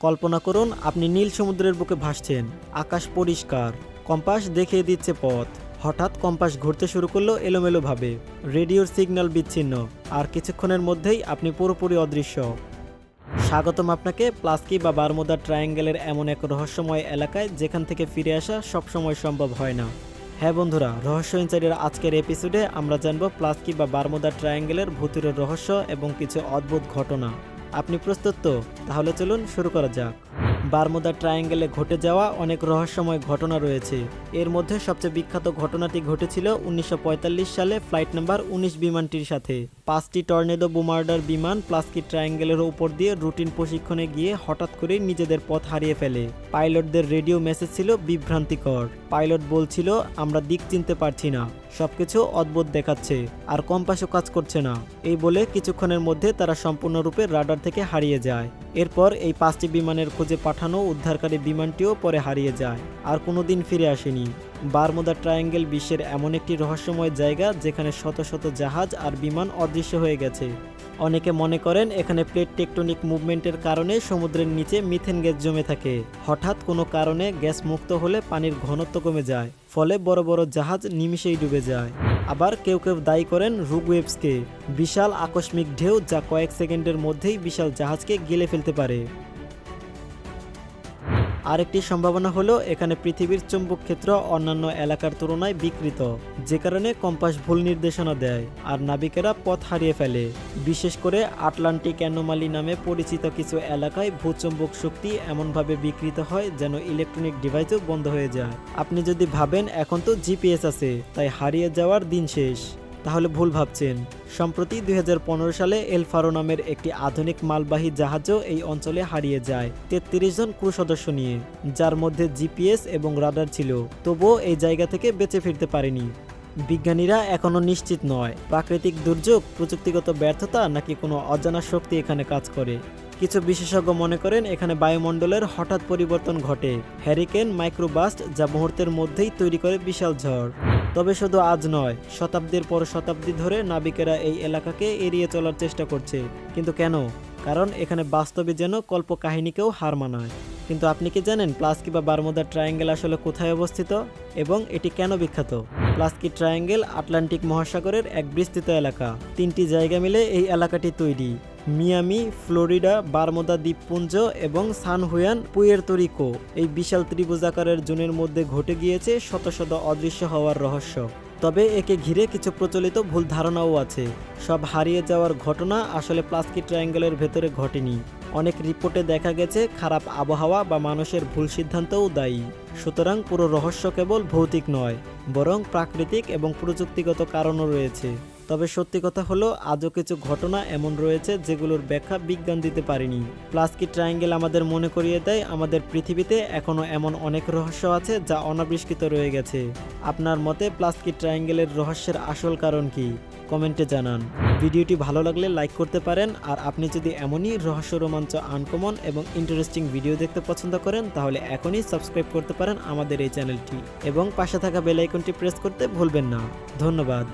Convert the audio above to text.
কল্পনা করুন আপনি নীল সমুদ্রের বুকে ভাসছেন, আকাশ পরিষ্কার, কম্পাস দেখিয়ে দিচ্ছে পথ। হঠাৎ কম্পাস ঘুরতে শুরু করলো এলোমেলোভাবে, রেডিওর সিগন্যাল বিচ্ছিন্ন, আর কিছুক্ষণের মধ্যেই আপনি পুরোপুরি অদৃশ্য। স্বাগতম আপনাকে প্লাস্কি বা বারমুদা ট্রায়াঙ্গেলের এমন এক রহস্যময় এলাকায় যেখান থেকে ফিরে আসা সবসময় সম্ভব হয় না। হ্যাঁ বন্ধুরা, রহস্য ইনসাইডের আজকের এপিসোডে আমরা জানব প্লাস্কি বা বারমুদা ট্রায়াঙ্গেলের ভূতুরে রহস্য এবং কিছু অদ্ভুত ঘটনা। আপনি প্রস্তুত তো? তাহলে চলুন শুরু করা যাক। বারমুদা ট্রায়াঙ্গেলে ঘটে যাওয়া অনেক রহস্যময় ঘটনা রয়েছে। এর মধ্যে সবচেয়ে বিখ্যাত ঘটনাটি ঘটেছিল 1945 সালে ফ্লাইট নাম্বার 19 বিমানটির সাথে। 5টি টর্নেডো বোমার্ডার বিমান প্লাস্কি ট্রায়াঙ্গেলের উপর দিয়ে রুটিন প্রশিক্ষণে গিয়ে হঠাৎ করেই নিজেদের পথ হারিয়ে ফেলে। পাইলটদের রেডিও মেসেজ ছিল বিভ্রান্তিকর। পাইলট বলছিল, আমরা দিক চিনতে পারছি না, সবকিছু অদ্ভুত দেখাচ্ছে, আর কম্পাসও কাজ করছে না। এই বলে কিছুক্ষণের মধ্যে তারা সম্পূর্ণরূপে রাডার থেকে হারিয়ে যায়। এরপর এই 5টি বিমানের খোঁজে পাঠানো উদ্ধারকারী বিমানটিও পরে হারিয়ে যায়, আর কোনোদিন ফিরে আসেনি। বারমুদা ট্রায়াঙ্গেল বিশ্বের এমন একটি রহস্যময় জায়গা যেখানে শত শত জাহাজ আর বিমান অদৃশ্য হয়ে গেছে। অনেকে মনে করেন এখানে প্লেট টেকটনিক মুভমেন্টের কারণে সমুদ্রের নিচে মিথেন গ্যাস জমে থাকে। হঠাৎ কোনো কারণে গ্যাস মুক্ত হলে পানির ঘনত্ব কমে যায়, ফলে বড় বড় জাহাজ নিমিষেই ডুবে যায়। আবার কেউ কেউ দায়ী করেন রুগ ওয়েভসকে, বিশাল আকস্মিক ঢেউ যা কয়েক সেকেন্ডের মধ্যেই বিশাল জাহাজকে গিলে ফেলতে পারে। আরেকটি সম্ভাবনা হলো এখানে পৃথিবীর চুম্বক ক্ষেত্র অন্যান্য এলাকার তুলনায় বিকৃত, যে কারণে কম্পাস ভুল নির্দেশনা দেয় আর নাবিকেরা পথ হারিয়ে ফেলে। বিশেষ করে আটলান্টিক অ্যানোমালি নামে পরিচিত কিছু এলাকায় ভূচুম্বক শক্তি এমনভাবে বিকৃত হয় যেন ইলেকট্রনিক ডিভাইসও বন্ধ হয়ে যায়। আপনি যদি ভাবেন এখন তো জিপিএস আছে তাই হারিয়ে যাওয়ার দিন শেষ, তাহলে ভুল ভাবছেন। সম্প্রতি 2015 সালে এল ফারো নামের একটি আধুনিক মালবাহী জাহাজও এই অঞ্চলে হারিয়ে যায় 33 জন ক্রু সদস্য নিয়ে, যার মধ্যে জিপিএস এবং রাডার ছিল। তবুও এই জায়গা থেকে বেঁচে ফিরতে পারেনি। বিজ্ঞানীরা এখনও নিশ্চিত নয় প্রাকৃতিক দুর্যোগ, প্রযুক্তিগত ব্যর্থতা নাকি কোনো অজানা শক্তি এখানে কাজ করে। কিছু বিশেষজ্ঞ মনে করেন এখানে বায়ুমণ্ডলের হঠাৎ পরিবর্তন ঘটে, হ্যারিকেন, মাইক্রোবাস্ট, যা মুহূর্তের মধ্যেই তৈরি করে বিশাল ঝড়। তবে শুধু আজ নয়, শতাব্দীর পর শতাব্দী ধরে নাবিকেরা এই এলাকাকে এড়িয়ে চলার চেষ্টা করছে। কিন্তু কেন? কারণ এখানে বাস্তবে যেন কল্পকাহিনীকেও হার মানায়। কিন্তু আপনি কি জানেন প্লাস্কি বা বারমুদা ট্রায়াঙ্গেল আসলে কোথায় অবস্থিত এবং এটি কেন বিখ্যাত? প্লাস্কি ট্রায়াঙ্গেল আটলান্টিক মহাসাগরের এক বিস্তৃত এলাকা। 3টি জায়গা মিলে এই এলাকাটি তৈরি: মিয়ামি, ফ্লোরিডা, বারমুদা দ্বীপপুঞ্জ এবং সান হুয়ান, পুয়ের্তো রিকো। এই বিশাল ত্রিভুজাকারের জোনের মধ্যে ঘটে গিয়েছে শত শত অদৃশ্য হওয়ার রহস্য। তবে একে ঘিরে কিছু প্রচলিত ভুল ধারণাও আছে। সব হারিয়ে যাওয়ার ঘটনা আসলে প্লাস্কি ট্রায়াঙ্গেলের ভেতরে ঘটেনি। অনেক রিপোর্টে দেখা গেছে খারাপ আবহাওয়া বা মানুষের ভুল সিদ্ধান্তও দায়ী। সুতরাং পুরো রহস্য কেবল ভৌতিক নয়, বরং প্রাকৃতিক এবং প্রযুক্তিগত কারণও রয়েছে। তবে সত্যি কথা হলো আজও কিছু ঘটনা এমন রয়েছে যেগুলোর ব্যাখ্যা বিজ্ঞান দিতে পারেনি। প্লাস্কি ট্রায়াঙ্গেল আমাদের মনে করিয়ে দেয় আমাদের পৃথিবীতে এখনও এমন অনেক রহস্য আছে যা অনাবিষ্কৃত রয়ে গেছে। আপনার মতে প্লাস্কি ট্রায়াঙ্গেলের রহস্যের আসল কারণ কি? কমেন্টে জানান। ভিডিওটি ভালো লাগলে লাইক করতে পারেন, আর আপনি যদি এমনই রহস্য, রোমাঞ্চ, আনকমন এবং ইন্টারেস্টিং ভিডিও দেখতে পছন্দ করেন তাহলে এখনই সাবস্ক্রাইব করতে পারেন আমাদের এই চ্যানেলটি এবং পাশে থাকা বেল আইকনটি প্রেস করতে ভুলবেন না। ধন্যবাদ।